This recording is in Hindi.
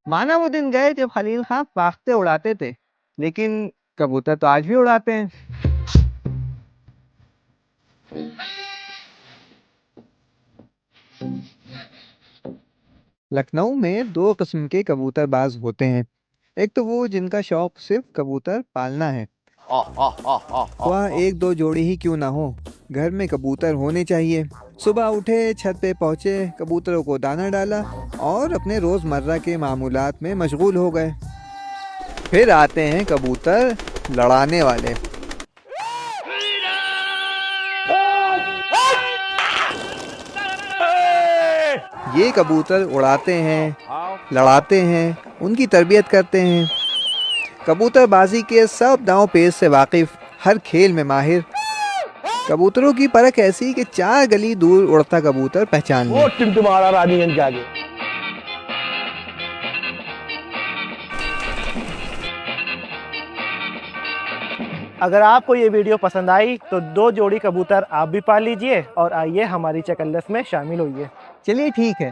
माना वो दिन गए जब खलील खां फाख्ते उड़ाते थे, लेकिन कबूतर तो आज भी उड़ाते हैं। लखनऊ में दो किस्म के कबूतरबाज होते हैं। एक तो वो जिनका शौक सिर्फ कबूतर पालना है। वह एक दो जोड़ी ही क्यों ना हो, घर में कबूतर होने चाहिए। सुबह उठे, छत पे पहुंचे, कबूतरों को दाना डाला और अपने रोजमर्रा के मामूलात में मशगूल हो गए। फिर आते हैं कबूतर लड़ाने वाले। ये कबूतर उड़ाते हैं, लड़ाते हैं, उनकी तरबियत करते हैं। कबूतरबाजी के सब दांव पेच से वाकिफ, हर खेल में माहिर। कबूतरों की परख ऐसी कि 4 गली दूर उड़ता कबूतर पहचान ले। वो टिमटिमारा रानीगंज के आगे। अगर आपको ये वीडियो पसंद आई तो 2 जोड़ी कबूतर आप भी पाल लीजिए और आइए हमारी चकल्लस में शामिल होइए। चलिए ठीक है।